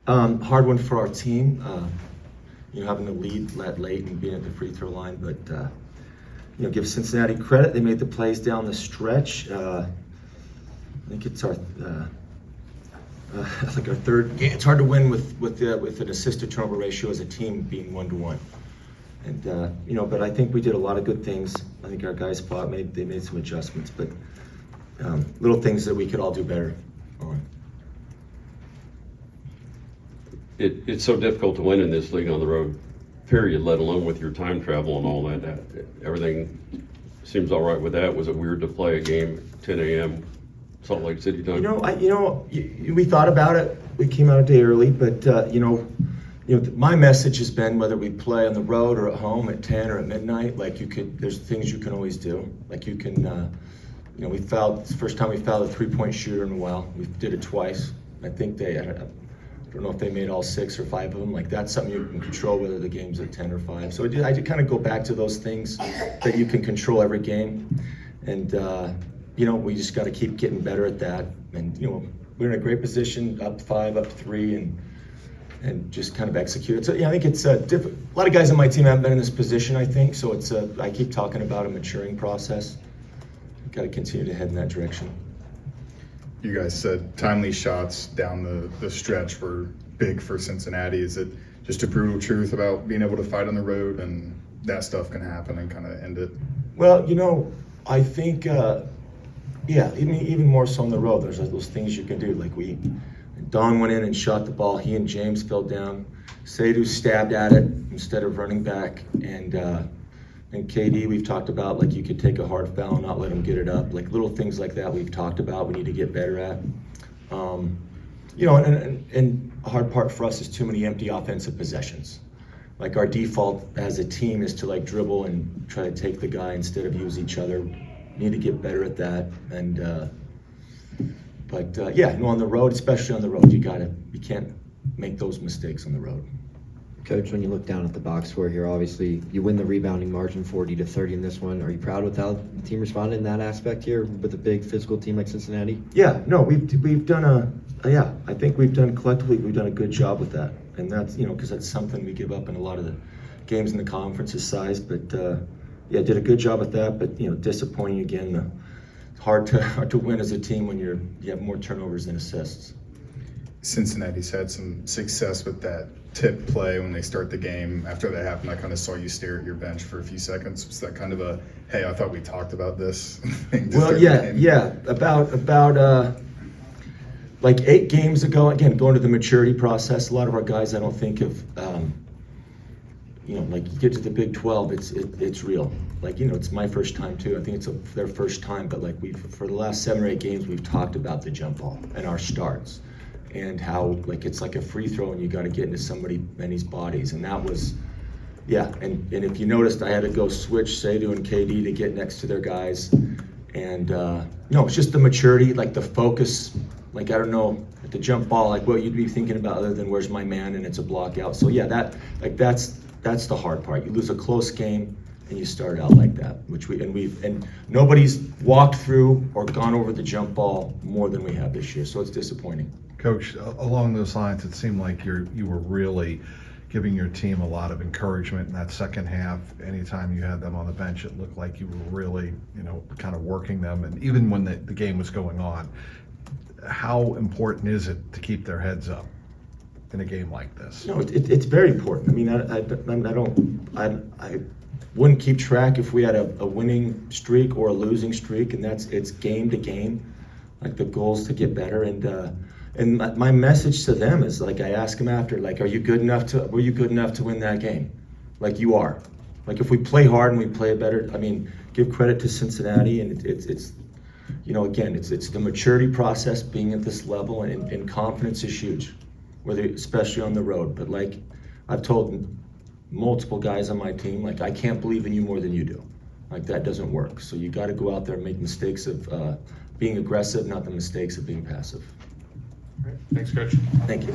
Hard one for our team. Having the lead late and being at the free throw line, but give Cincinnati credit. They made the plays down the stretch. I think it's our third game. It's hard to win with an assist to turnover ratio as a team being 1-to-1. And but I think we did a lot of good things. I think our guys fought. They made some adjustments, but little things that we could all do better on. It's so difficult to win in this league on the road, period, let alone with your time travel and all that. Everything seems all right with that. Was it weird to play a game at 10 a.m. Salt Lake City time? We thought about it. We came out a day early, but my message has been whether we play on the road or at home at 10 or at midnight, there's things you can always do. Like you can, we fouled, it's the first time we fouled a 3-point shooter in a while. We did it twice. I think I don't know if they made all 6 or 5 of them. Like that's something you can control, whether the game's at 10 or 5. So I did kind of go back to those things that you can control every game. And, we just got to keep getting better at that. And, we're in a great position, up 5, up 3, and just kind of execute it. So, I think it's different. A lot of guys on my team haven't been in this position, I think. So I keep talking about a maturing process. We've got to continue to head in that direction. You guys said timely shots down the stretch were big for Cincinnati. Is it just a brutal truth about being able to fight on the road and that stuff can happen and kind of end it? Well, I think, even more so on the road, there's those things you can do. Like Don went in and shot the ball. He and James fell down. Seydou stabbed at it instead of running back. And KD, we've talked about, you could take a hard foul and not let him get it up. Little things like that we've talked about we need to get better at. And a hard part for us is too many empty offensive possessions. Our default as a team is to dribble and try to take the guy instead of use each other. We need to get better at that. And on the road, especially on the road, you can't make those mistakes on the road. Coach, when you look down at the box score here, obviously you win the rebounding margin 40-30 in this one. Are you proud with how the team responded in that aspect here with a big physical team like Cincinnati? Yeah, no, we've done I think we've done collectively, we've done a good job with that. And that's, because that's something we give up in a lot of the games in the conference's size. But did a good job with that. But, disappointing again. Hard to win as a team when you have more turnovers than assists. Cincinnati's had some success with that tip play when they start the game. After that happened, I kind of saw you stare at your bench for a few seconds. Was that kind of a, hey, I thought we talked about this thing? Well, yeah. About 8 games ago, again, going to the maturity process, a lot of our guys I don't think have, you get to the Big 12, it's real. It's my first time too. I think it's their first time, but for the last 7 or 8 games, we've talked about the jump ball and our starts. And how it's like a free throw and you got to get into somebody many's bodies. And that was, and if you noticed, I had to go switch Seydou and KD to get next to their guys. And it's just the maturity, the focus. I don't know, at the jump ball, what you'd be thinking about other than where's my man and it's a block out. So that's the hard part. You lose a close game and you start out like that, and nobody's walked through or gone over the jump ball more than we have this year. So it's disappointing. Coach, along those lines, it seemed like you were really giving your team a lot of encouragement in that second half. Anytime you had them on the bench, it looked like you were really, kind of working them. And even when the game was going on, how important is it to keep their heads up in a game like this? No, it's very important. I mean, I wouldn't keep track if we had a winning streak or a losing streak, and it's game to game. The goal's to get better, and my message to them is I ask them after, were you good enough to win that game? You are. If we play hard and we play better, give credit to Cincinnati, and it's the maturity process being at this level, and confidence is huge, especially on the road. But I've told multiple guys on my team, I can't believe in you more than you do. That doesn't work. So you got to go out there and make mistakes of being aggressive, not the mistakes of being passive. All right. Thanks, Coach. Thank you.